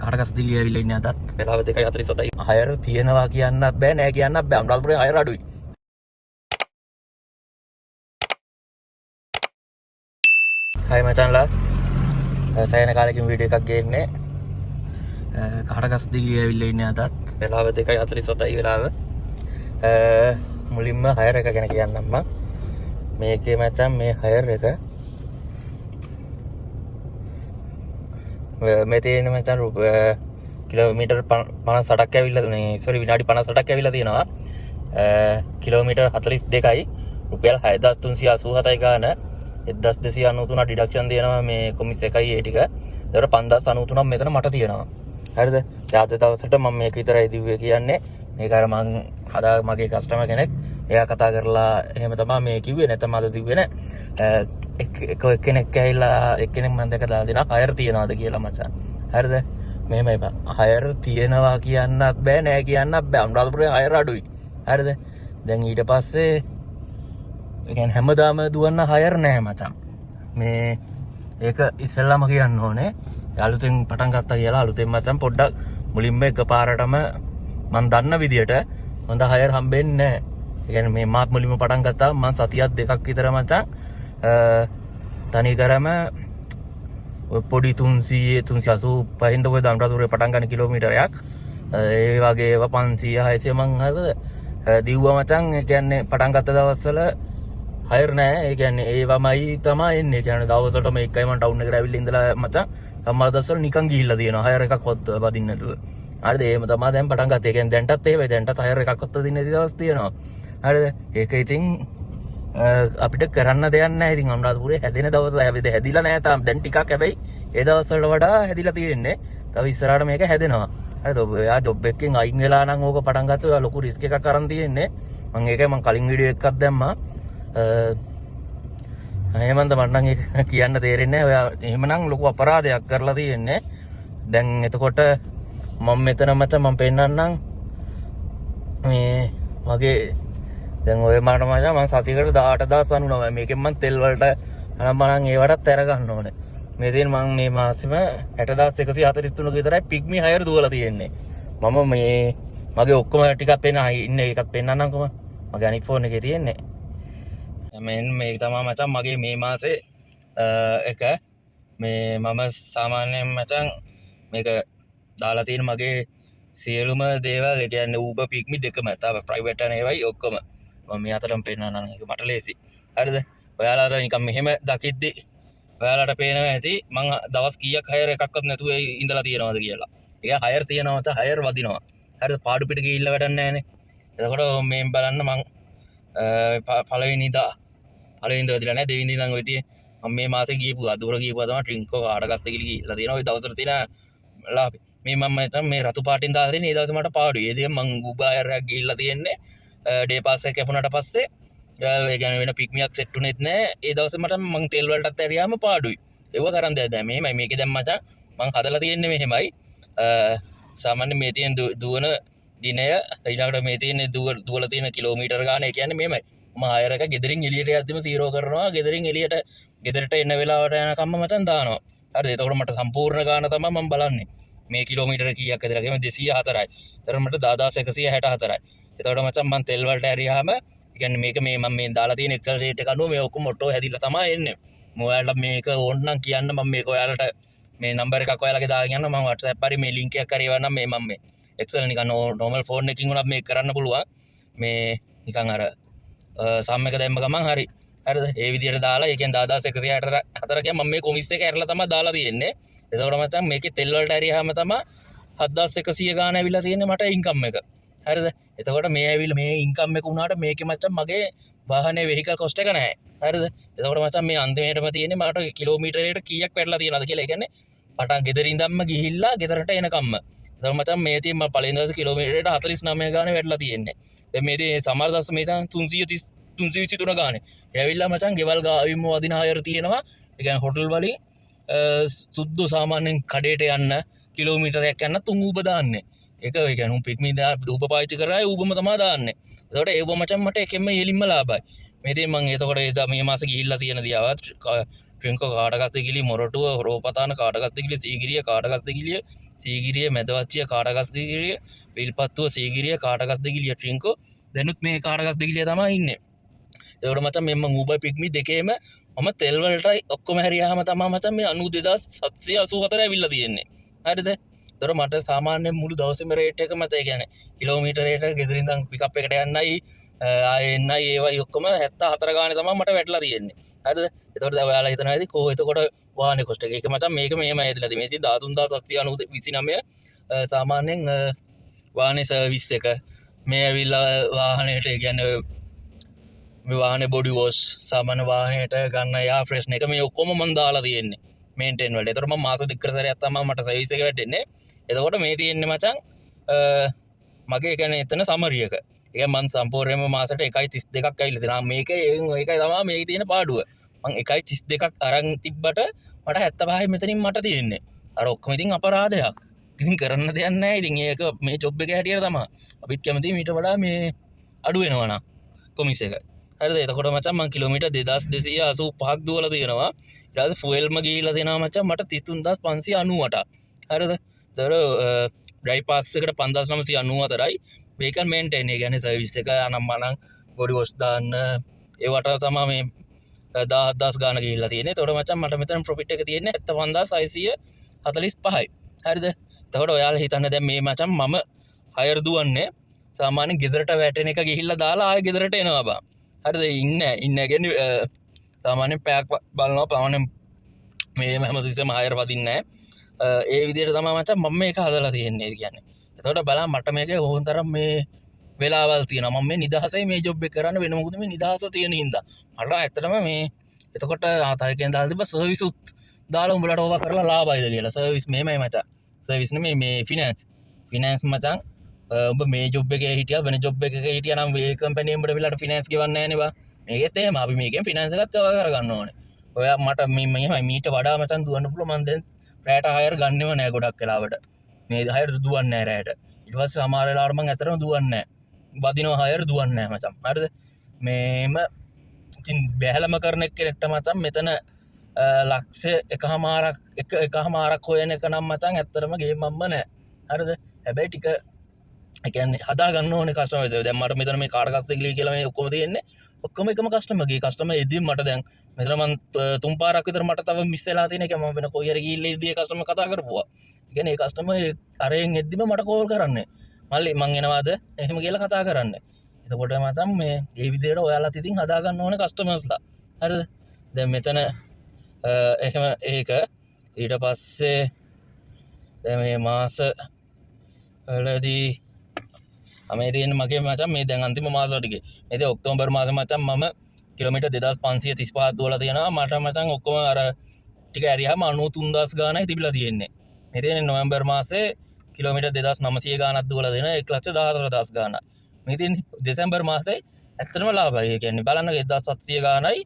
කාටකස් දිලි ඇවිල්ලා ඉන්නේ අදත් වෙලාව 2:47යි. හයර් තියෙනවා කියන්නත් බෑ නෑ කියන්නත් බෑ. අනුරාධපුරේ හයර් අඩුයි. හයි මචන්ලා. සෑහෙන කාලෙකින් වීඩියෝ එකක් ගේන්නේ. කාටකස් දිලි ඇවිල්ලා ඉන්නේ අදත් වෙලාව 2:47යි වෙලාව. මුලින්ම හයර් එක ගැන කියන්නම් මම. මේකේ මචන් මේ හයර් එක මේ තියෙන මචන් කිලෝමීටර් 58ක් ඇවිල්ලා විනාඩි 58ක් ඇවිල්ලා තියෙනවා. කිලෝමීටර් 42යි රුපියල් 6387යි ගාන 1293 ඩිඩක්ෂන් දෙනවා මේ කොමිස් එකයි ඒ ටික. ඒතර 5093ක් මෙතන මට තියෙනවා. හරිද? යාද දවසට මම මේක විතරයි දිව්වේ කියන්නේ. මේක අර මං හදා මගේ කස්ටමර් කෙනෙක් එයා කතා කරලා එහෙම තමයි මේ කිව්වේ. නැත්නම් අද දිව්වේ නෑ. එක්කෙනෙක් ඇවිල්ලා එක්කෙනෙක් මම දැක දාලා දෙනවා හයර් තියනවාද කියලා මචං. හරිද? මෙහෙමයි බං. හයර් තියනවා කියන්නත් බෑ නෑ කියන්නත් බෑ. අනුරාධපුරේ හයර් අඩුයි. හරිද? දැන් ඊට පස්සේ ඒ කියන්නේ හැමදාම දුවන්න හයර් නෑ මචං. මේ ඒක ඉස්සෙල්ලාම කියන්න ඕනේ. අලුතෙන් පටන් ගත්තා කියලා අලුතෙන් මචං පොඩ්ඩක් මුලින්ම එකපාරටම මම දන්න විදියට හොඳ හයර් හම්බෙන්නේ නැහැ. ඒ කියන්නේ මේ මාත් මුලින්ම පටන් ගත්තා මම සතියක් දෙකක් විතර මචං තනිකරම පොඩි 385 ද ඔය අනුරාධපුරේ පටන් ගන්න කිලෝමීටරයක් ඒ වගේ ඒවා 500 600 මං හරිද දිව්වා මචං. ඒ කියන්නේ පටන් ගත්ත දවස්වල හයර් නැහැ. ඒ කියන්නේ ඒවමයි තමයි එන්නේ. ඒ කියන්නේ දවසට මේකයි මම ටවුන් එකට ඇවිල්ලා ඉඳලා මචං සමහර දවස්වල නිකන් ගිහිල්ලා තියෙනවා හයර් එකක් වත් වදින්න නැතුව. හරිද? එහෙම තමයි දැන් පටන් ගත්තේ. ඒ කියන්නේ දැන්ටත් එහෙමයි. දැන්ටත් හයර් එකක් වත් වදින්න නැති දවස් තියෙනවා. හරිද? ඒක ඉතින් අපිට කරන්න දෙයක් නැහැ. ඉතින් අනුරාධපුරේ හැදෙන දවස් හැදිලා නැහැ තාම. දැන් ටිකක් හැබැයි ඒ දවස් වලට වඩා හැදිලා තියෙන්නේ. තව ඉස්සරහට මේක හැදෙනවා. හරිද? ඔයා ජොබ් එකකින් අයින් වෙලා නම් ඕක පටන් ගත්තොත් ඔයා ලොකු රිස්ක් එකක් අරන් තියෙන්නේ. මම ඒකයි මම කලින් වීඩියෝ එකක් දැම්මා. එහෙමන්ද මට නම් ඒක කියන්න තේරෙන්නේ නැහැ. ඔයා එහෙමනම් ලොකු අපරාධයක් කරලා තියෙන්නේ. දැන් එතකොට මම මෙතන මම පෙන්නන්නම් මේ මගේ දැන් ඔය මට මචං මම සතියකට 18099 මේකෙන් මම තෙල් වලට අනම්මනම් ඒවටත් අර ගන්න ඕනේ. මේ තියෙන මම මේ මාසෙම 60143 විතරයි පිග්මි හයර් දුවලා තියෙන්නේ. මම මේ මගේ ඔක්කොම ටිකක් පෙන්න ඉන්නේ එකක් පෙන්නන්නම් කොහම මගේ අනිත් ෆෝන් එකේ තියෙන්නේ. මේක තමයි මචං මගේ මේ මාසේ එක මේ මම සාමාන්‍යයෙන් මචං මේක දාලා තියෙන මගේ සියලුම දේවල්. ඒ කියන්නේ Uber Pigme දෙකම තව ප්‍රයිවට් යන ඒවායි ඔක්කොම මම මේ අතරම පෙන්නන්නම්. ඒක මට ලේසි. හරිද? ඔයාලා නිකන් මෙහෙම දකිද්දි ඔයාලට පේනවා ඇති මං දවස් කීයක් හයර් එකක්වත් නැතුව ඉඳලා තියනවාද කියලා. ඒක හයර් තියනවාද හයර් වදිනවා. හරිද? පාඩු පිට ගිහිල්ලා වැඩක් නැහැ නේ. එතකොට මේ බලන්න මං පළවෙනිදා වදිලා නැහැ. දෙවෙනි ඉඳන් ඔය tie මම මේ මාසේ ගියපු අදුර ගියපුවා තමයි ට්‍රින්කෝ කාඩගස්ත ගිහිල්ලා තියෙනවා. ඔය දවසට තියෙන ලාභේ මේ මම හිතන්නේ මේ රතු පාටින් දාලා තියෙන ඒ දවසේ මට පාඩුයි. ඒ දේ මං Uber එකක් ගිහිල්ලා තියෙන්නේ. ඩේ පාස් එක කැපුණාට පස්සේ ඒ කියන්නේ වෙන පික්මියක් සෙට් උනේත් නැහැ. ඒ දවසේ මට මං තෙල් වලටත් ඇරියාම පාඩුයි. ඒව කරන් දැන් මෙහෙමයි මේකේ දැන් මචං මං හදලා තියෙන්නේ මෙහෙමයි. සාමාන්‍ය මේ තියෙන දුවන දිනය ඊළඟට මේ තියෙන දුවලා තියෙන කිලෝමීටර් ගාන. ඒ කියන්නේ මෙහෙමයි. මම හයර් එක ගෙදරින් එළියට යද්දිම 0 කරනවා. ගෙදරින් ගෙදරට එන වෙලාවට යනකම්ම මචං දානවා. හරිද? එතකොට මට සම්පූර්ණ ගාන තමයි මම බලන්නේ. මේ කිලෝමීටර කීයක් ඇදලා ගියම 204යි. ඒතර මට 10164යි. එතකොට මචං මම තෙල් වලට ඇරියාම ඒ කියන්නේ මේක මේ මම මේ දාලා තියෙන එක්සල් රේට් එක අනුව මේ ඔක්කොම ඔටෝ හැදිලා තමයි එන්නේ. ඔයාලට මේක ඕන නම් කියන්න මම මේක ඔයාලට මේ නම්බර් එකක් ඔයාලගේ දාගෙන යන්න මම WhatsApp හරි මේ link එකක් හරි එවන්නම් මේ මම මේ එක්සල් නිකන් normal phone එකකින් උනත් මේක කරන්න පුළුවන්. මේ නිකන් අර සම් එක දැම්ම ගමන් හරි. හරිද? ඒ විදිහට දාලා ඒ කියන්නේ 10164 කියන්නේ මම මේ කොමිස් එක ඇරලා තමයි දාලා තියෙන්නේ. එතකොට මචං මේකේ තෙල් වලට ඇරියාම තමයි 7100 ගාන ඇවිල්ලා තියෙන්නේ මට ඉන්කම් එක. හරිද? එතකොට මේ ඇවිල්ලා මේ ඉන්කම් එක උනාට මේකේ මචං මගේ වාහනේ වෙහිකල් කොස්ට් එක නැහැ. හරිද? එතකොට මචං මේ අන්තිමේටම තියෙන්නේ මට කිලෝමීටරයකට කීයක් වැටලා තියෙනවද කියලා. ඒ කියන්නේ පටන් ගෙදර ඉඳන්ම ගිහිල්ලා ගෙදරට එනකම්ම. එතකොට මචං මේ තියෙන මම පළවෙනි දවසේ කිලෝමීටරයට 49 ගාන වැටලා තියෙන්නේ. දැන් මේ තියෙන සමහර දවස් මේ තන 323 ගානේ. ඒ ඇවිල්ලා මචං ගෙවල් ගාවින්ම වදින හයර් තියෙනවා. ඒ කියන්නේ හොටල් වලින් සුද්දු සාමාන්‍යයෙන් කඩේට යන්න කිලෝමීටරයක් යන්න 3 ඌබ දාන්නේ. ඒක ඒ කියන්නේ පික්මි ඌබ පාවිච්චි කරලා ඌබම තමයි දාන්නේ. එතකොට ඒව මචං මට එකෙන්ම යෙලින්ම ලාභයි. මේ ඉතින් මම එතකොට එදා මේ මාසේ ගිහිල්ලා තියෙන දියාවත් ට්‍රින්කෝ කාටගත්ත ගිලි මොරටුව රෝපතාන කාටගත්ත ගිලි සීගිරිය කාටගත්ත ගිලිය සීගිරිය මැදවච්චිය කාටගස් දිගිරිය විල්පත්තුව සීගිරිය කාටගස් දිගිරිය ට්‍රින්කෝ දැනුත් මේ කාටගස් දිගිරිය තමයි ඉන්නේ ඒවට මචං මෙන්න Uber Picnic දෙකේම මම තෙල් වලටයි ඔක්කොම හැරියාම තමයි මචං මේ 92784 ඇවිල්ලා තියෙන්නේ හරිද ඒතර මට සාමාන්‍යයෙන් මුළු දවසේම රේට් එක මත ඒ කියන්නේ කිලෝමීටරයට ගෙදරින් ඉඳන් පිකප් එකට යන්නයි ආයෙ එන්නයි ඒවයි ඔක්කොම 74 ගානේ තමයි මට වැටලා තියෙන්නේ හරිද ඒතකොට දැන් ඔයාලා හිතනවා ඉතින් කොහොම එතකොට වාහනේ කොස්ට් එක ඒක මචං මේක මෙහෙම ඇදලා තියෙන්නේ ඉතින් 13729 සාමාන්‍යයෙන් වාහනේ සර්විස් එක මේ ඇවිල්ලා වාහනේට ඒ කියන්නේ මේ වාහනේ බොඩි වොෂ් සාමාන්‍ය වාහනේට ගන්න යා ෆ්‍රෙෂ්න එක මේ ඔක්කොම මම දාලා තියෙන්නේ මේන්ටේන් වලට. ඒතර මම මාස දෙකකට සැරයක් තමයි මට සර්විස් එක වැටෙන්නේ. එතකොට මේ තියෙන්නේ මචං මගේ කියන්නේ එතන සමරි එක. ඒක මම සම්පූර්ණයෙන්ම මාසෙට 1.32ක් ඇවිල්ලා තියෙනවා. මේකේ ඒකයි තමයි මේකේ තියෙන පාඩුව. මම 1.32ක් අරන් තිබ්බට මට 75 මෙතනින් මට තියෙන්නේ. අර ඔක්කොම ඉතින් අපරාධයක්. ඉතින් කරන්න දෙයක් නැහැ. ඉතින් ඒක මේ ජොබ් එක හැටියට තමයි. අපිත් කැමති මීට වඩා මේ අඩු වෙනවා නා කොමිස් එක. හරිද? එතකොට මචං මම කිලෝමීටර් 2285ක් දුවලා තියෙනවා. ඊට පස්සේ ෆුවල්ම ගිහිල්ලා දෙනවා මචං මට 33598ක්. හරිද? ඒතර ඩ්‍රයිව් පාස් එකට 5994යි. මේක මේන්ටේන් ඒ කියන්නේ සර්විස් එක අනම්මනම් බොඩි වොෂ් දාන්න ඒවට තමයි මේ 10000 ගාන ගිහිල්ලා තියෙන්නේ. ඒතකොට මචං මට මෙතන ප්‍රොෆිට් එක තියෙන්නේ 75645යි. හරිද? එතකොට ඔයාලා හිතන්න දැන් මේ මචං මම හයර් දුවන්නේ සාමාන්‍ය ගෙදරට වැටෙන එක ගිහිල්ලා දාලා ආයෙ ගෙදරට එනවා බා. හරිද? ඉන්න කියන්නේ සාමාන්‍යයෙන් පැයක් බලනවා පාවනේ මේ හැමතිස්සෙම හයර් වදින්නේ නැහැ. ඒ විදිහට තමයි මචං මම මේක හදලා තියෙන්නේ කියන්නේ. එතකොට බලන්න මට මේකේ ඕන තරම් මේ වෙලාවල් තියෙනවා. මම මේ නිදහසේ මේ ජොබ් එක කරන්න වෙන මොකද මේ නිදහස තියෙන හින්දා. මට ඇත්තටම මේ එතකොට ආතයකෙන් දාලා තිබ්බ සර්විස් උත් දාලා උඹලට ඕවා කරලා ලාභයිද කියලා. සර්විස් මේමයි මචං. සර්විස් නෙමෙයි මේ ෆිනෑන්ස් මචං. ඔබ මේ ජොබ් එකේ හිටියා වෙන ජොබ් එකක හිටියා නම් මේ කම්පැනි උඹට විලාට ෆිනෑන්ස් ගෙවන්නේ නැහැ නේ බා. මේකෙත් එහෙම අපි මේකෙන් ෆිනෑන්ස් එකත් කවර් කරගන්න ඕනේ. ඔයා මට මේ මීට වඩා මචං දුවන්න පුළුවන් මම දැන් රැට හයර් ගන්නෙව නෑ ගොඩක් වෙලාවට. මේ හයර් දුවන්නේ නෑ රැට. ඊට පස්සේ සමහර වෙලාවට මම ඇත්තටම දුවන්නේ නෑ. වදිනවා හයර් දුවන්නේ නෑ මචං. හරිද? මේම ඉතින් බැහැලම කරන එක්කෙනෙක්ට මචං මෙතන ලක්ෂ එකමාරක් හොයන එක නම් මචං ඇත්තටම ගේමම්ම නෑ. හරිද? හැබැයි ටික ඒ කියන්නේ හදා ගන්න ඕනේ කස්ටමර් එක. දැන් මට මෙතන මේ කාඩ් එකක් දෙකලි කියලා මේ ඔක්කොම තියෙන්නේ. ඔක්කොම එකම කස්ටමර්ගේ කස්ටමර් එද්දි මට දැන් මෙතන මම තුන් පාරක් විතර මට තව මිස් වෙලා තියෙන එක මම වෙන කොයි හරි ගිහිල්ලා ඉද්දී ඒ කස්ටමර් කතා කරපුවා. ඒ කියන්නේ ඒ කස්ටමර් අරෙන් එද්දිම මට කෝල් කරන්නේ. මල්ලි මං එනවාද? එහෙම කියලා කතා කරන්නේ. එතකොට මචං මේ විදිහට ඔයාලත් ඉතින් හදා ගන්න ඕනේ කස්ටමර්ස්ලා. හරිද? දැන් මෙතන එහෙම ඒක ඊට පස්සේ දැන් මේ මාස වලදී මේ තියෙන මගේ මචං මේ දැන් අන්තිම මාස ටිකේ මේ දැන් ඔක්තෝබර් මාසේ මචං මම කිලෝමීටර් 2535 දුවලා තියෙනවා මට මචං ඔක්කොම අර ටික ඇරියාම 93000 ගානයි තිබිලා තියෙන්නේ මේ තියෙන්නේ නොවැම්බර් මාසේ කිලෝමීටර් 2900 ගානක් දුවලා දෙනවා 114000 ගානක් මේ තියෙන්නේ දෙසැම්බර් මාසේ ඇත්තටම ලාභයි ඒ කියන්නේ බලන්න 1700 ගානයි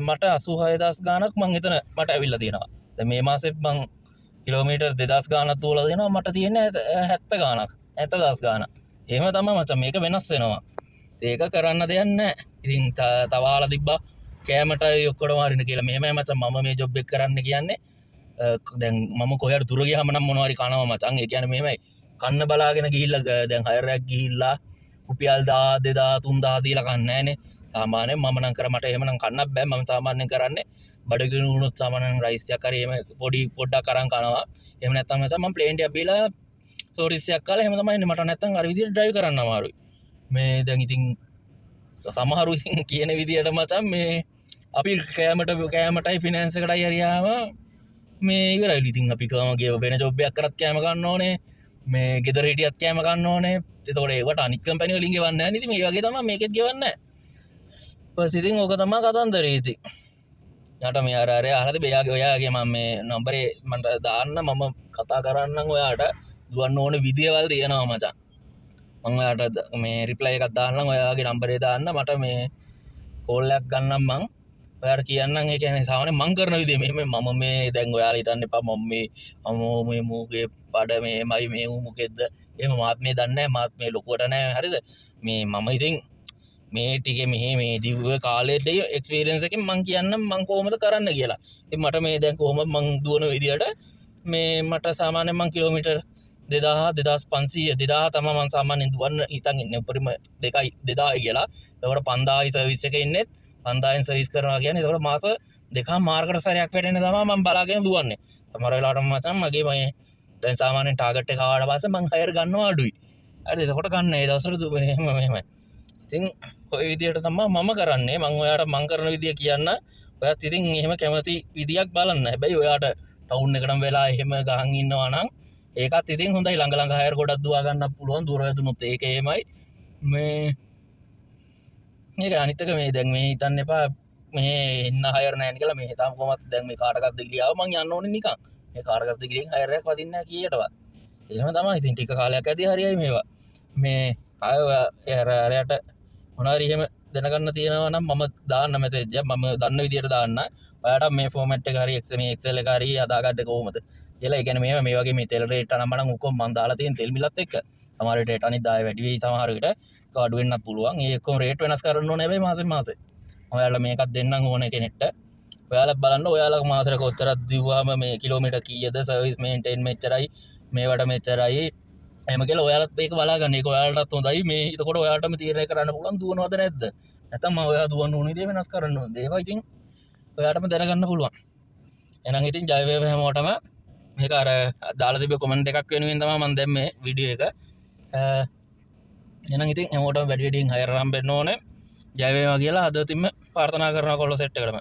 මට 86000 ගානක් මං එතන මට ඇවිල්ලා තියෙනවා දැන් මේ මාසෙත් මං කිලෝමීටර් 2000 ගානක් දුවලා දෙනවා මට තියෙන්නේ 70 ගානක් 70000 ගානක් එහෙම තමයි මචං මේක වෙනස් වෙනවා ඒක කරන්න දෙයක් නැහැ ඉතින් තවාලා තිබ්බා කෑමටයි ඔක්කොම හරින කියලා මෙහෙමයි මචං මම මේ ජොබ් එක කරන්න කියන්නේ දැන් මම කොහේ දුර ගියාම නම් මොනවා හරි කනවා මචං ඒ කියන්නේ මෙහෙමයි කන්න බලාගෙන ගිහිල්ලා දැන් හයරයක් ගිහිල්ලා රුපියල් 1000 2000 3000 දීලා කන්නේ නැහනේ සාමාන්‍යයෙන් මම නම් කර මට එහෙම නම් කන්නත් බෑ මම සාමාන්‍යයෙන් කරන්නේ බඩගිනි වුණොත් සාමාන්‍යයෙන් රයිස් එකක් හරි එහෙම පොඩ්ඩක් අරන් කනවා එහෙම නැත්නම් මම ප්ලේන් එකක් බීලා සෝරිස් එකක් කාලා එහෙම තමයි ඉන්නේ මට නැත්නම් අර විදිහට ඩ්‍රයිව් කරන්න අමාරුයි මේ දැන් ඉතින් සමහරු ඉතින් කියන විදිහට මචං මේ අපි කෑමටයි ෆිනෑන්ස් එකටයි හරියාම මේ ඉවරයි ඉතින් අපි කවගේ වෙන ජොබ් එකක් කරත් කෑම ගන්න ඕනේ මේ ගෙදර හිටියත් කෑම ගන්න ඕනේ ඒතකොට ඒවට අනික් කම්පැනි වලින් ගෙවන්නේ නැහැ නේ ඉතින් මේ වගේ තමයි මේකෙත් ගෙවන්නේ නැහැ ඊපස් ඉතින් ඕක තමයි කතන්දරේ ඉතින් යාට මේ අර අහලාද ඔයාගේ මම මේ නම්බරේ මට දාන්න මම කතා කරන්නම් ඔයාට දුවන්න ඕනේ විදියවල් තියෙනවා මචං මම ඔයාට මේ රිප්ලයි එකක් දාන්නම් ඔයාගේ නම්බරේ දාන්න මට මේ කෝල් එකක් ගන්නම් මං ඔයාට කියන්නම් ඒ කියන්නේ සාමාන්‍යයෙන් මං කරන විදිය මෙහෙම මම මේ දැන් ඔයාලා හිතන්න එපා මම මේ මූගේ බඩ මේමයි මේ මොකෙද්ද එහෙම මාත් මේ දන්නේ නැහැ මාත් මේ ලොකුවට නැහැ හරිද මේ මම ඉතින් මේ ටිකේ මේ දිව්ව කාලේ එක්ස්පීරියන්ස් එකෙන් මං කියන්නම් මං කොහොමද කරන්න කියලා ඉතින් මට මේ දැන් කොහොමද මං දුවන විදියට මේ මට සාමාන්‍යයෙන් මං කිලෝමීටර් 2000 2500 2000 තමයි මං සාමාන්‍යයෙන් දුවන්න හිතන් ඉන්නේ උඩරිම 2000 කියලා. ඒකට 5000යි සර්විස් එකේ ඉන්නේ 5000න් සර්විස් කරනවා කියන්නේ ඒකට මාස දෙකම මාර්කට සැරයක් වැටෙන්න තමයි මම බලාගෙන දුවන්නේ. සමහර වෙලාවට මචං මගේ මේ දැන් සාමාන්‍යයෙන් ටාගට් එක ආවට පස්සේ මං හයර් ගන්නවා අඩුයි. හරිද? එතකොට ගන්න ඒ දවස්වල මෙහෙමයි. ඉතින් ඔය විදියට තමයි මම කරන්නේ. මං ඔයාට මං කරන විදිය කියන්න. ඔයත් ඉතින් එහෙම කැමති විදියක් බලන්න. හැබැයි ඔයාට ටවුන් එකටම වෙලා එහෙම ගහන් ඉන්නවා නම් ඒකත් ඉතින් හොඳයි. ළඟ ළඟ හයර් ගොඩක් දුවා ගන්නත් පුළුවන්. දුර වැදුනොත් ඒක එහෙමයි. මේ මේක අනිත් එක මේ දැන් මේ හිතන්න එපා මේ එන්න හයර් නැහැ කියලා මේ තාම කොහොමද දැන් මේ කාටකත්ද ගියාව මං යන්න ඕනේ නිකන්. මේ කාටකත්ද ගිහින් හයර් එකක් වදින්නේ නැහැ කීයටවත්. එහෙම තමයි. ඉතින් ටික කාලයක් ඇදී හරියයි මේවා. මේ ආය එයාට මොනවාරි එහෙම දැනගන්න තියෙනවා නම් මම දාන්න මෙසේජ් එක මම දන්න විදියට දාන්න. ඔයාට මේ ෆෝමැට් එක හරි මේ Excel එක හරි හදාගන්න කොහොමද කියලා. ඒ කියන්නේ මේ වගේ මේ තෙල් රේට් අනම් මනම් ඔක්කොම මම දාලා තියෙන තෙල් මිලත් එක්ක සමහර රේට් අනිත් 10 වැඩි වෙයි සමහර විට අඩු වෙන්නත් පුළුවන්. ඒ ඔක්කොම රේට් වෙනස් කරන්න ඕනේ හැබැයි මාසෙන් මාසෙ. ඔයාලා මේකක් දෙන්නම් ඕනේ කෙනෙක්ට. ඔයාලා බලන්න ඔයාලා මාසෙට කොච්චරක් දිව්වාම මේ කිලෝමීටර් කීයද සර්විස් මේන්ටේන් මෙච්චරයි මේවට මෙච්චරයි එහෙම කියලා ඔයාලත් මේක බලාගන්න. ඒක ඔයාලටත් හොඳයි. මේ එතකොට ඔයාලටම තීරණය කරන්න පුළුවන් දුවනවද නැද්ද. නැත්නම් මම ඔයා දුවන්න ඕනේ දේ වෙනස් කරන්න ඕනේ. ඒවා ඉතින් ඔයාටම දැනගන්න පුළුවන්. එහෙනම් ඉතින් ජය වේවා හැමෝටම. මේක අර දාලා තිබ්බ කමෙන්ට් එකක් වෙනුවෙන් තමයි මම දැන් මේ වීඩියෝ එක. එහෙනම් ඉතින් හැමෝටම වැඩි වැඩියෙන් හයර් හම්බෙන්න ඕනේ. ජය වේවා කියලා අද තින්ම ප්‍රාර්ථනා කරනවා කොල්ල සෙට් එකටම.